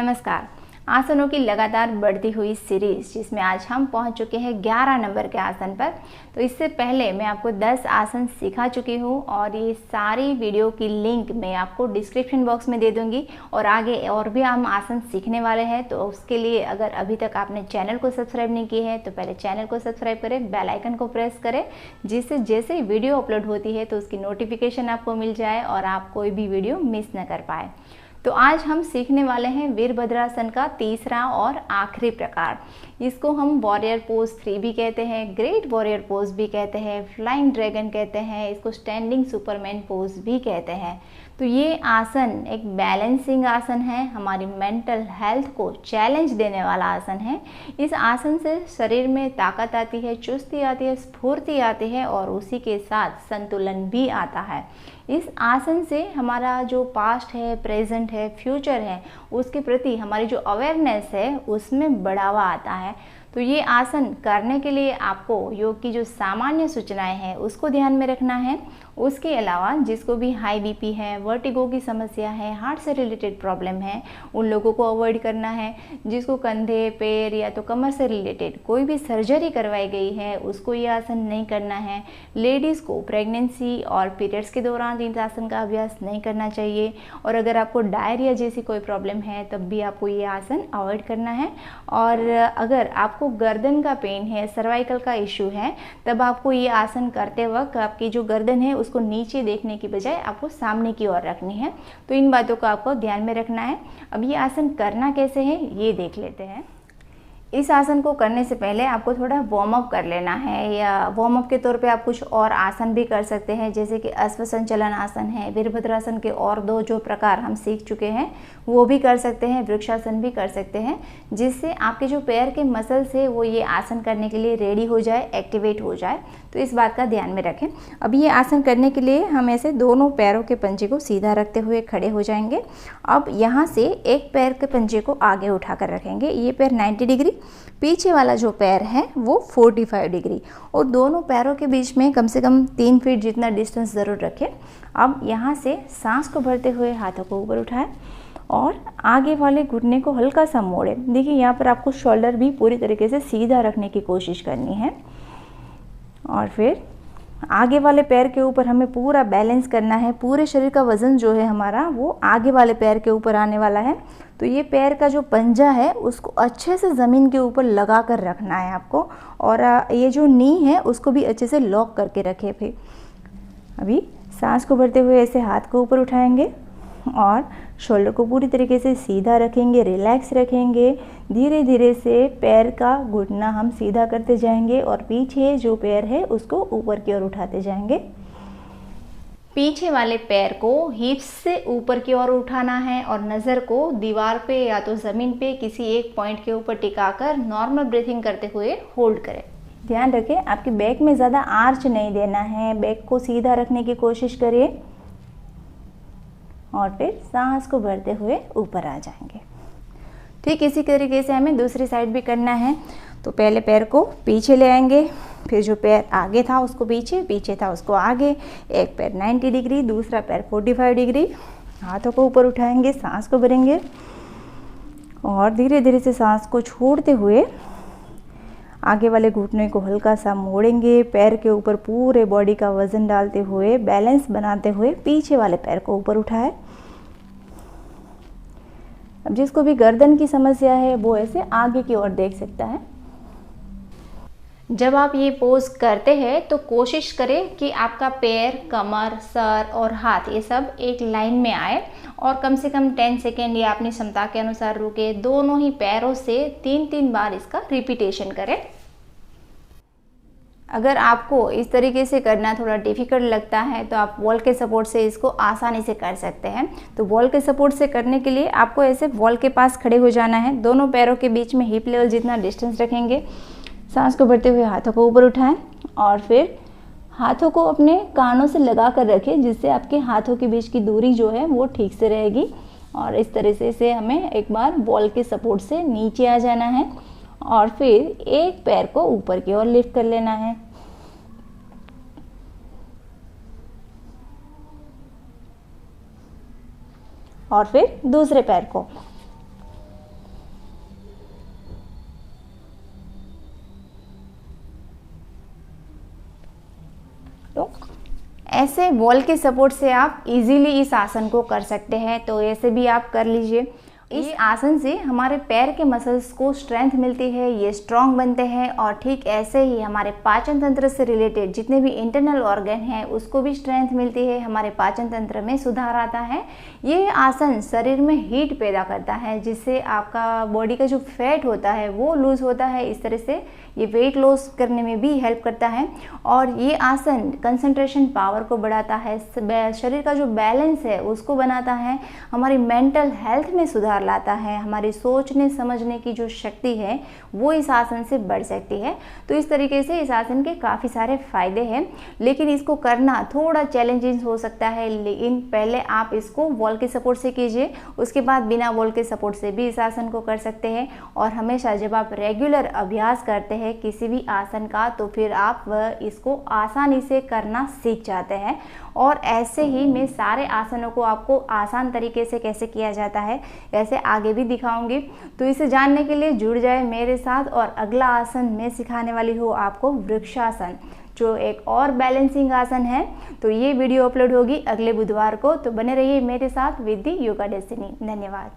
नमस्कार। आसनों की लगातार बढ़ती हुई सीरीज जिसमें आज हम पहुंच चुके हैं 11 नंबर के आसन पर। तो इससे पहले मैं आपको 10 आसन सिखा चुकी हूं और ये सारी वीडियो की लिंक मैं आपको डिस्क्रिप्शन बॉक्स में दे दूंगी। और आगे और भी हम आसन सीखने वाले हैं, तो उसके लिए अगर अभी तक आपने चैनल को सब्सक्राइब नहीं किया है तो पहले चैनल को सब्सक्राइब करें, बेल आइकन को प्रेस करें, जिससे जैसे ही वीडियो अपलोड होती है तो उसकी नोटिफिकेशन आपको मिल जाए और आप कोई भी वीडियो मिस न कर पाए। तो आज हम सीखने वाले हैं वीरभद्रासन का तीसरा और आखिरी प्रकार। इसको हम वॉरियर पोज 3 भी कहते हैं, ग्रेट वॉरियर पोज भी कहते हैं, फ्लाइंग ड्रैगन कहते हैं, इसको स्टैंडिंग सुपरमैन पोज भी कहते हैं। तो ये आसन एक बैलेंसिंग आसन है, हमारी मेंटल हेल्थ को चैलेंज देने वाला आसन है। इस आसन से शरीर में ताकत आती है, चुस्ती आती है, स्फूर्ति आती है और उसी के साथ संतुलन भी आता है। इस आसन से हमारा जो पास्ट है, प्रेजेंट है, फ्यूचर है, उसके प्रति हमारी जो अवेयरनेस है उसमें बढ़ावा आता है। तो ये आसन करने के लिए आपको योग की जो सामान्य सूचनाएं हैं उसको ध्यान में रखना है। उसके अलावा जिसको भी हाई बीपी है, वर्टिगो की समस्या है, हार्ट से रिलेटेड प्रॉब्लम है, उन लोगों को अवॉइड करना है। जिसको कंधे, पैर या तो कमर से रिलेटेड कोई भी सर्जरी करवाई गई है उसको ये आसन नहीं करना है। लेडीज़ को प्रेगनेंसी और पीरियड्स के दौरान इस आसन का अभ्यास नहीं करना चाहिए। और अगर आपको डायरिया जैसी कोई प्रॉब्लम है तब भी आपको ये आसन अवॉइड करना है। और अगर आपको गर्दन का पेन है, सर्वाइकल का इशू है, तब आपको ये आसन करते वक्त आपकी जो गर्दन है उसको नीचे देखने की बजाय आपको सामने की ओर रखनी है। तो इन बातों को आपको ध्यान में रखना है। अब ये आसन करना कैसे है ये देख लेते हैं। इस आसन को करने से पहले आपको थोड़ा वार्म अप कर लेना है, या वार्म अप के तौर पे आप कुछ और आसन भी कर सकते हैं, जैसे कि अश्व संचलन आसन है। वीरभद्रासन के और 2 जो प्रकार हम सीख चुके हैं वो भी कर सकते हैं, वृक्षासन भी कर सकते हैं, जिससे आपके जो पैर के मसल्स है वो ये आसन करने के लिए रेडी हो जाए, एक्टिवेट हो जाए। तो इस बात का ध्यान में रखें। अब ये आसन करने के लिए हम ऐसे दोनों पैरों के पंजे को सीधा रखते हुए खड़े हो जाएंगे। अब यहाँ से एक पैर के पंजे को आगे उठाकर रखेंगे, ये पैर 90 डिग्री, पीछे वाला जो पैर है वो 45 डिग्री, और दोनों पैरों के बीच में कम से कम 3 फीट जितना डिस्टेंस ज़रूर रखें। अब यहाँ से सांस को भरते हुए हाथों को ऊपर उठाएं और आगे वाले घुटने को हल्का सा मोड़ें। देखिए यहाँ पर आपको शोल्डर भी पूरी तरीके से सीधा रखने की कोशिश करनी है। और फिर आगे वाले पैर के ऊपर हमें पूरा बैलेंस करना है। पूरे शरीर का वज़न जो है हमारा वो आगे वाले पैर के ऊपर आने वाला है। तो ये पैर का जो पंजा है उसको अच्छे से ज़मीन के ऊपर लगा कर रखना है आपको, और ये जो नी है उसको भी अच्छे से लॉक करके रखें। फिर अभी सांस को भरते हुए ऐसे हाथ को ऊपर उठाएंगे और शोल्डर को पूरी तरीके से सीधा रखेंगे, रिलैक्स रखेंगे। धीरे धीरे से पैर का घुटना हम सीधा करते जाएंगे और पीछे जो पैर है उसको ऊपर की ओर उठाते जाएंगे। पीछे वाले पैर को हिप्स से ऊपर की ओर उठाना है और नज़र को दीवार पे या तो ज़मीन पे किसी एक पॉइंट के ऊपर टिकाकर नॉर्मल ब्रीथिंग करते हुए होल्ड करें। ध्यान रखें आपकी बैक में ज़्यादा आर्च नहीं देना है, बैक को सीधा रखने की कोशिश करिए। और फिर सांस को भरते हुए ऊपर आ जाएंगे। ठीक इसी तरीके से हमें दूसरी साइड भी करना है। तो पहले पैर को पीछे ले आएंगे, फिर जो पैर आगे था उसको पीछे, पीछे था उसको आगे। एक पैर 90 डिग्री, दूसरा पैर 45 डिग्री। हाथों को ऊपर उठाएंगे, सांस को भरेंगे और धीरे धीरे से सांस को छोड़ते हुए आगे वाले घुटने को हल्का सा मोड़ेंगे। पैर के ऊपर पूरे बॉडी का वजन डालते हुए, बैलेंस बनाते हुए पीछे वाले पैर को ऊपर उठाएं। अब जिसको भी गर्दन की समस्या है वो ऐसे आगे की ओर देख सकता है। जब आप ये पोज करते हैं तो कोशिश करें कि आपका पैर, कमर, सर और हाथ ये सब एक लाइन में आए और कम से कम 10 सेकेंड या अपनी क्षमता के अनुसार रुके। दोनों ही पैरों से 3-3 बार इसका रिपीटेशन करें। अगर आपको इस तरीके से करना थोड़ा डिफ़िकल्ट लगता है तो आप वॉल के सपोर्ट से इसको आसानी से कर सकते हैं। तो वॉल के सपोर्ट से करने के लिए आपको ऐसे वॉल के पास खड़े हो जाना है। दोनों पैरों के बीच में हिप लेवल जितना डिस्टेंस रखेंगे। सांस को भरते हुए हाथों को ऊपर उठाएं और फिर हाथों को अपने कानों से लगा कर रखें, जिससे आपके हाथों के बीच की दूरी जो है वो ठीक से रहेगी। और इस तरह से हमें एक बार वॉल के सपोर्ट से नीचे आ जाना है और फिर एक पैर को ऊपर की ओर लिफ्ट कर लेना है। और फिर दूसरे पैर को ऐसे वॉल के सपोर्ट से आप इजीली इस आसन को कर सकते हैं, तो ऐसे भी आप कर लीजिए। इस आसन से हमारे पैर के मसल्स को स्ट्रेंथ मिलती है, ये स्ट्रॉन्ग बनते हैं और ठीक ऐसे ही हमारे पाचन तंत्र से रिलेटेड जितने भी इंटरनल ऑर्गन हैं उसको भी स्ट्रेंथ मिलती है, हमारे पाचन तंत्र में सुधार आता है। ये आसन शरीर में हीट पैदा करता है, जिससे आपका बॉडी का जो फैट होता है वो लूज़ होता है। इस तरह से ये वेट लॉस करने में भी हेल्प करता है और ये आसन कंसंट्रेशन पावर को बढ़ाता है, शरीर का जो बैलेंस है उसको बनाता है, हमारी मेंटल हेल्थ में सुधार लाता है, हमारी सोचने समझने की जो शक्ति है वो इस आसन से बढ़ सकती है। तो इस तरीके से इस आसन के काफ़ी सारे फायदे हैं, लेकिन इसको करना थोड़ा चैलेंजिंग हो सकता है। लेकिन पहले आप इसको वॉल के सपोर्ट से कीजिए, उसके बाद बिना वॉल के सपोर्ट से भी इस आसन को कर सकते हैं। और हमेशा जब आप रेगुलर अभ्यास करते हैं किसी भी आसन का, तो फिर आप इसको आसानी से करना सीख जाते हैं। और ऐसे ही मैं सारे आसनों को आपको आसान तरीके से कैसे किया जाता है ऐसे आगे भी दिखाऊंगी। तो इसे जानने के लिए जुड़ जाए मेरे साथ। और अगला आसन मैं सिखाने वाली हूँ आपको वृक्षासन, जो एक और बैलेंसिंग आसन है। तो ये वीडियो अपलोड होगी अगले बुधवार को, तो बने रहिए मेरे साथ विद दी योगा डेस्टिनी। धन्यवाद।